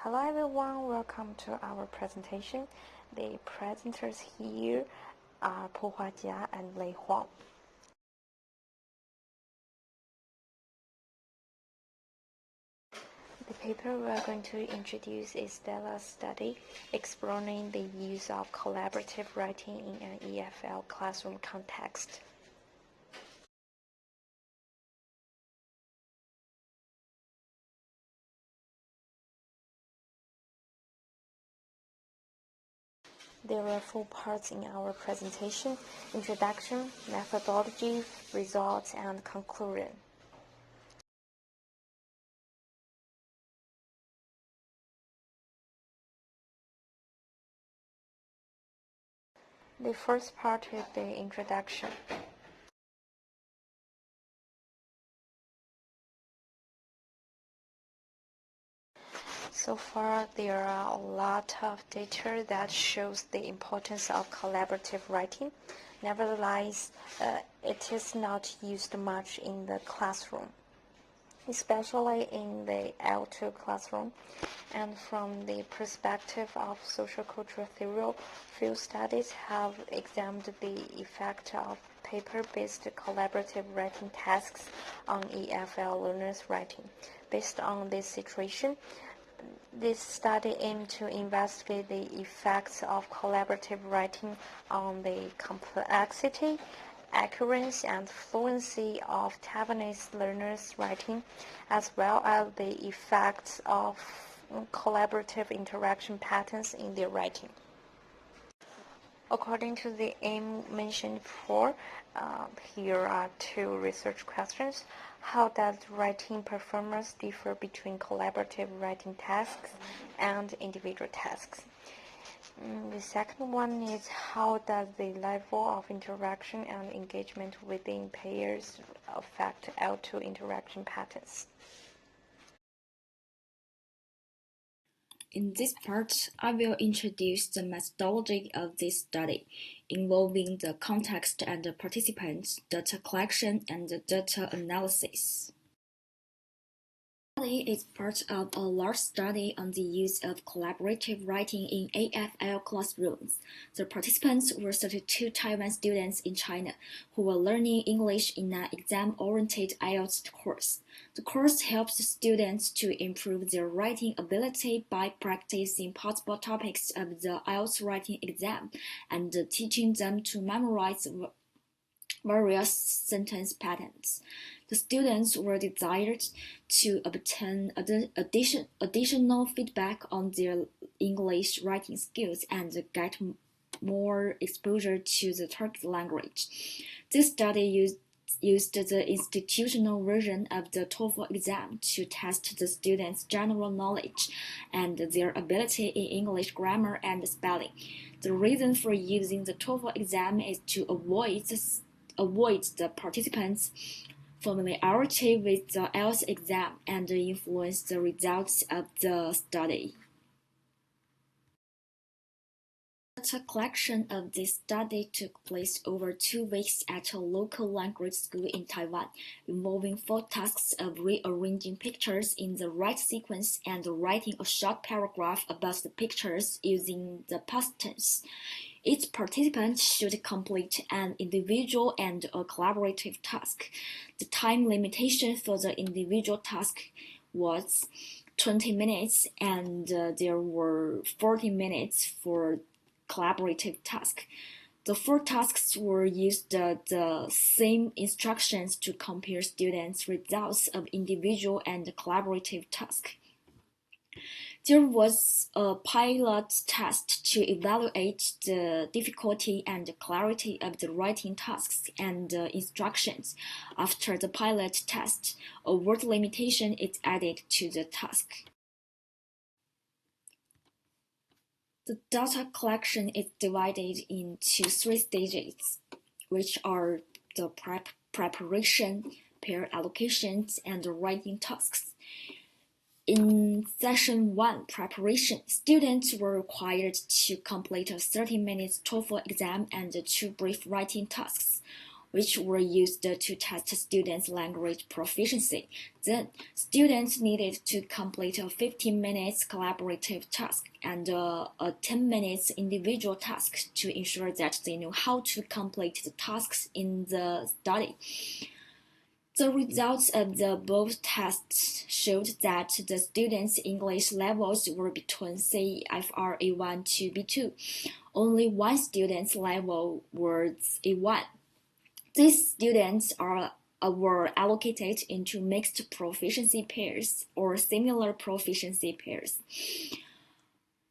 Hello everyone, welcome to our presentation. The presenters here are Po Huajia and Lei Huang. The paper we are going to introduce is Stella's study exploring the use of collaborative writing in an EFL classroom context. There are 4 parts in our presentation: introduction, methodology, results, and conclusion. The first part is the introduction. So far, there are a lot of data that shows the importance of collaborative writing. Nevertheless, it is not used much in the classroom, especially in the L2 classroom. And from the perspective of social cultural theory, field studies have examined the effect of paper-based collaborative writing tasks on EFL learners' writing. Based on this situation, this study aimed to investigate the effects of collaborative writing on the complexity, accuracy, and fluency of Taiwanese learners' writing, as well as the effects of collaborative interaction patterns in their writing. According to the aim mentioned before, here are 2 research questions. How does writing performance differ between collaborative writing tasks and individual tasks? The second one is how does the level of interaction and engagement within peers affect L2 interaction patterns? In this part, I will introduce the methodology of this study, involving the context and the participants, data collection, and the data analysis. The study is part of a large study on the use of collaborative writing in AFL classrooms. The participants were 32 Taiwan students in China who were learning English in an exam-oriented IELTS course. The course helps students to improve their writing ability by practicing possible topics of the IELTS writing exam and teaching them to memorize various sentence patterns. The students were desired to obtain additional feedback on their English writing skills and get more exposure to the target language. This study used the institutional version of the TOEFL exam to test the students' general knowledge and their ability in English grammar and spelling. The reason for using the TOEFL exam is to avoid the participants' familiarity with the IELTS exam and influence the results of the study. The collection of this study took place over 2 weeks at a local language school in Taiwan, involving 4 tasks of rearranging pictures in the right sequence and writing a short paragraph about the pictures using the past tense. Each participant should complete an individual and a collaborative task. The time limitation for the individual task was 20 minutes and there were 40 minutes for collaborative task. The 4 tasks were used the same instructions to compare students' results of individual and collaborative tasks. There was a pilot test to evaluate the difficulty and clarity of the writing tasks and instructions. After the pilot test, a word limitation is added to the task. The data collection is divided into 3 stages, which are the preparation, pair allocations, and writing tasks. In session 1, preparation, students were required to complete a 30-minute TOEFL exam and 2 brief writing tasks. which were used to test students' language proficiency. Then, students needed to complete a 15 minutes collaborative task and a 10 minutes individual task to ensure that they knew how to complete the tasks in the study. The results of the both tests showed that the students' English levels were between CFR A1 to B2. Only one student's level was A1. These students were allocated into mixed proficiency pairs or similar proficiency pairs.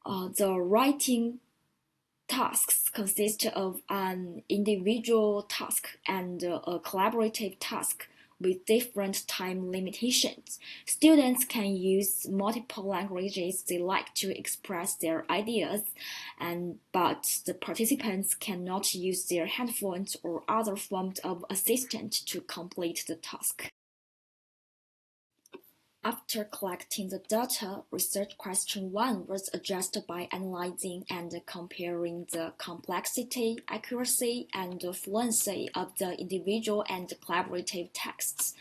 The writing tasks consist of an individual task and a collaborative task with different time limitations. Students can use multiple languages they like to express their ideas, but the participants cannot use their headphones or other forms of assistance to complete the task. After collecting the data, research question 1 was adjusted by analyzing and comparing the complexity, accuracy, and fluency of the individual and collaborative texts.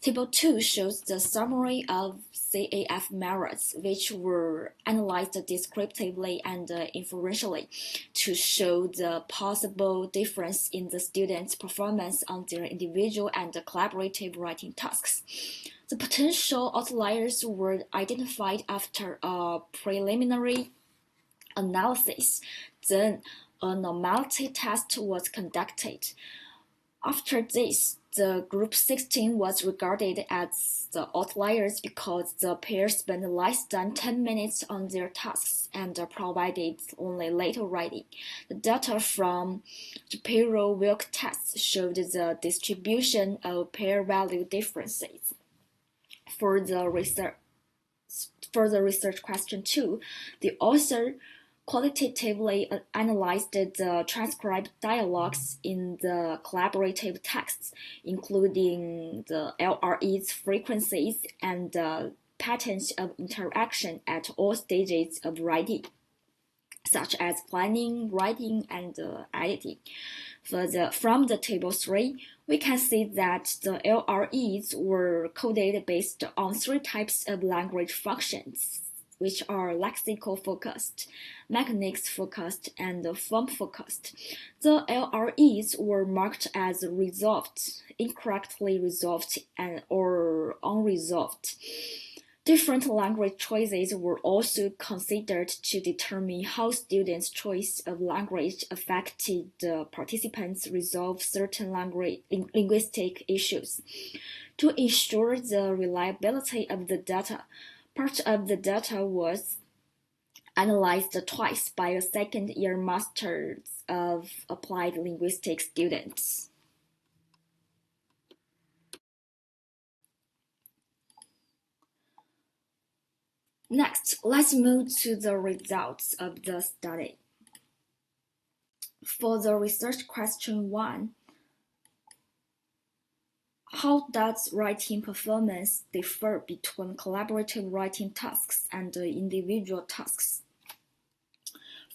Table 2 shows the summary of CAF merits, which were analyzed descriptively and inferentially to show the possible difference in the students' performance on their individual and collaborative writing tasks. The potential outliers were identified after a preliminary analysis. Then a normality test was conducted. After this, the group 16 was regarded as the outliers because the pair spent less than 10 minutes on their tasks and provided only little writing. The data from the payroll Wilk test showed the distribution of pair value differences. For the research question 2, the author qualitatively analyzed the transcribed dialogues in the collaborative texts, including the LRE's frequencies and the patterns of interaction at all stages of writing, such as planning, writing, and editing. From the table 3, we can see that the LREs were coded based on 3 types of language functions, which are lexical-focused, mechanics-focused, and form-focused. The LREs were marked as resolved, incorrectly resolved, or unresolved. Different language choices were also considered to determine how students' choice of language affected the participants' resolve certain linguistic issues. To ensure the reliability of the data, part of the data was analyzed twice by a second-year Masters of Applied Linguistics students. Next, let's move to the results of the study. For the research question 1, how does writing performance differ between collaborative writing tasks and individual tasks?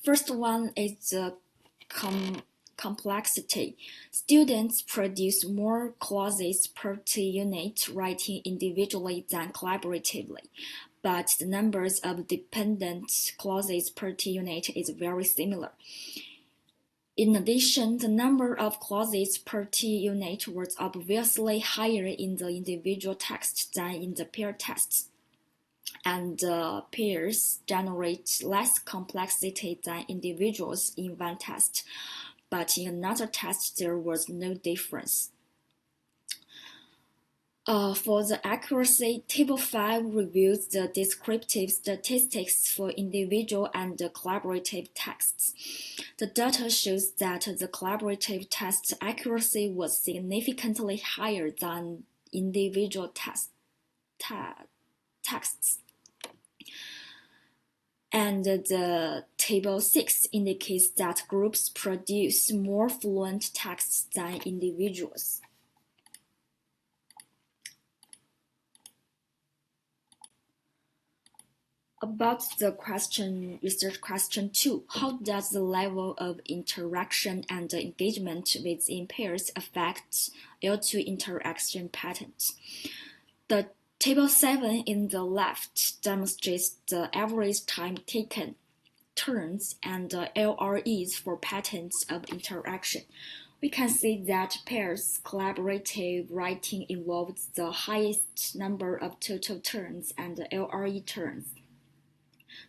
First one is the complexity. Students produce more clauses per unit writing individually than collaboratively, but the numbers of dependent clauses per unit is very similar. In addition, the number of clauses per unit was obviously higher in the individual text than in the pair tests, and pairs generate less complexity than individuals in one test, but in another test there was no difference. For the accuracy, Table 5 reviews the descriptive statistics for individual and collaborative texts. The data shows that the collaborative test's accuracy was significantly higher than individual texts. And the Table 6 indicates that groups produce more fluent texts than individuals. About the research question 2, how does the level of interaction and engagement within peers affect L2 interaction patterns? The table 7 in the left demonstrates the average time taken, turns, and LREs for patterns of interaction. We can see that pairs collaborative writing involves the highest number of total turns and LRE turns.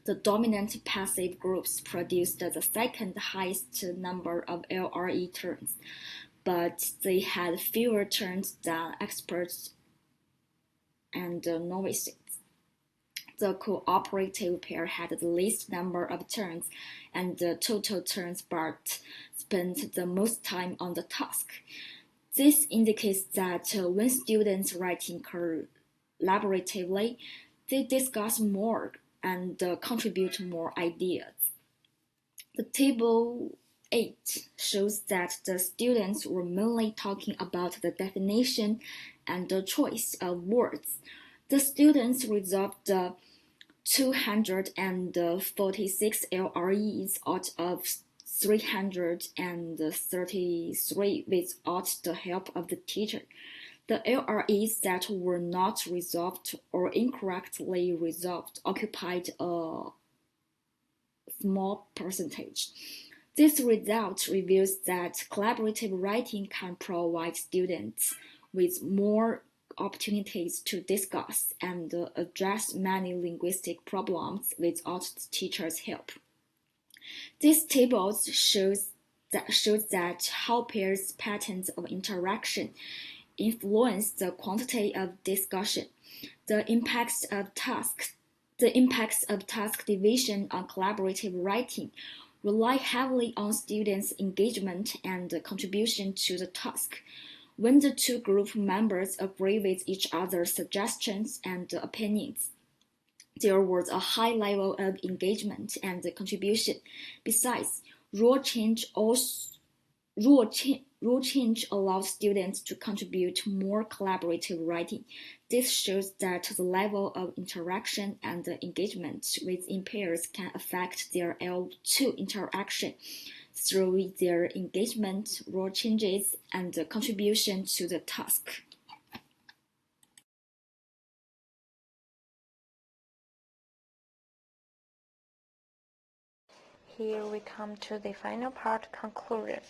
The dominant passive groups produced the second highest number of LRE turns, but they had fewer turns than experts and novices. The cooperative pair had the least number of turns and the total turns but spent the most time on the task. This indicates that when students writing collaboratively, they discuss more and contribute more ideas. The table 8 shows that the students were mainly talking about the definition and the choice of words. The students resolved 246 LREs out of 333 without the help of the teacher. The LREs that were not resolved or incorrectly resolved occupied a small percentage. This result reveals that collaborative writing can provide students with more opportunities to discuss and address many linguistic problems without the teacher's help. This table shows that how pairs' patterns of interaction influence the quantity of discussion, the impacts of task division on collaborative writing rely heavily on students' engagement and contribution to the task. When the two group members agree with each other's suggestions and opinions, there was a high level of engagement and contribution. Besides, rule change allows students to contribute more collaborative writing. This shows that the level of interaction and engagement within pairs can affect their L2 interaction through their engagement, role changes, and contribution to the task. Here we come to the final part, conclusion.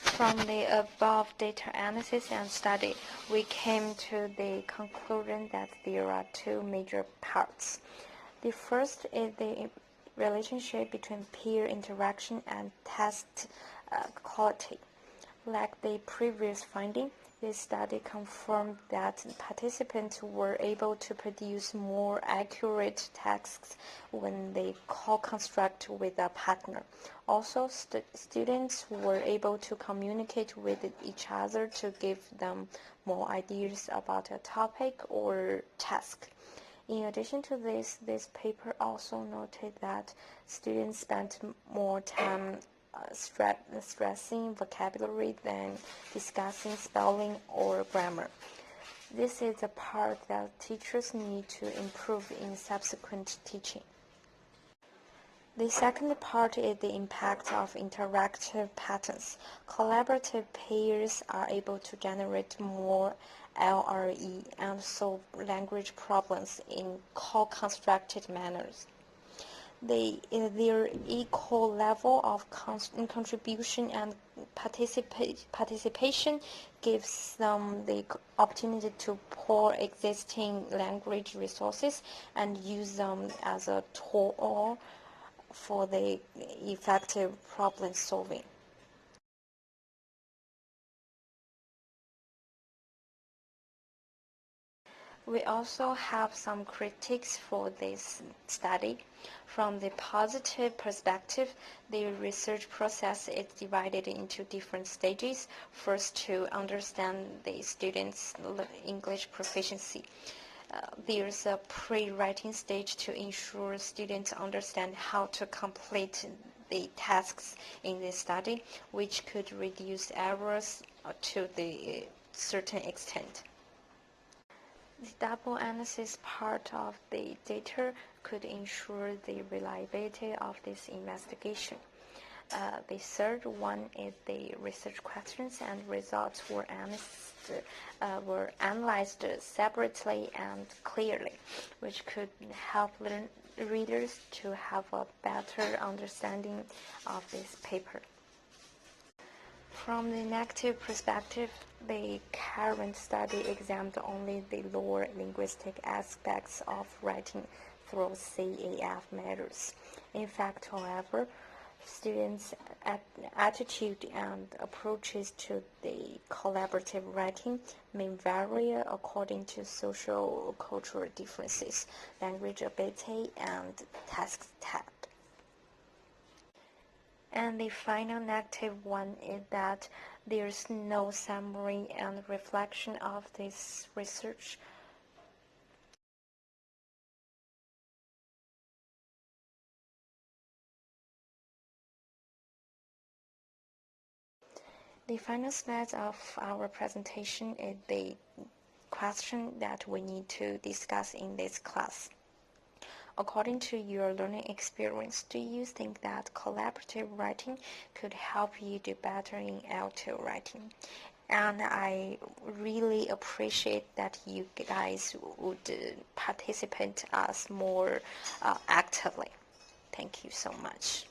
From the above data analysis and study, we came to the conclusion that there are two major parts. The first is the relationship between peer interaction and test quality. Like the previous finding, this study confirmed that participants were able to produce more accurate tasks when they co-construct with a partner. Also, students were able to communicate with each other to give them more ideas about a topic or task. In addition to this paper also noted that students spent more time stressing vocabulary than discussing spelling or grammar. This is a part that teachers need to improve in subsequent teaching. The second part is the impact of interactive patterns. Collaborative pairs are able to generate more LRE and solve language problems in co-constructed manners. Their equal level of contribution and participation gives them the opportunity to pool existing language resources and use them as a tool for the effective problem solving. We also have some critiques for this study. From the positive perspective, the research process is divided into different stages. First, to understand the students' English proficiency. There's a pre-writing stage to ensure students understand how to complete the tasks in the study, which could reduce errors to the certain extent. The double analysis part of the data could ensure the reliability of this investigation. The third one is the research questions and results were analyzed separately and clearly, which could help readers to have a better understanding of this paper. From the negative perspective, the current study examined only the lower linguistic aspects of writing through CAF measures. In fact, however, students' attitude and approaches to the collaborative writing may vary according to social cultural differences, language ability, and task type. And the final negative one is that there's no summary and reflection of this research. The final slide of our presentation is the question that we need to discuss in this class. According to your learning experience, do you think that collaborative writing could help you do better in L2 writing? And I really appreciate that you guys would participate us more actively. Thank you so much.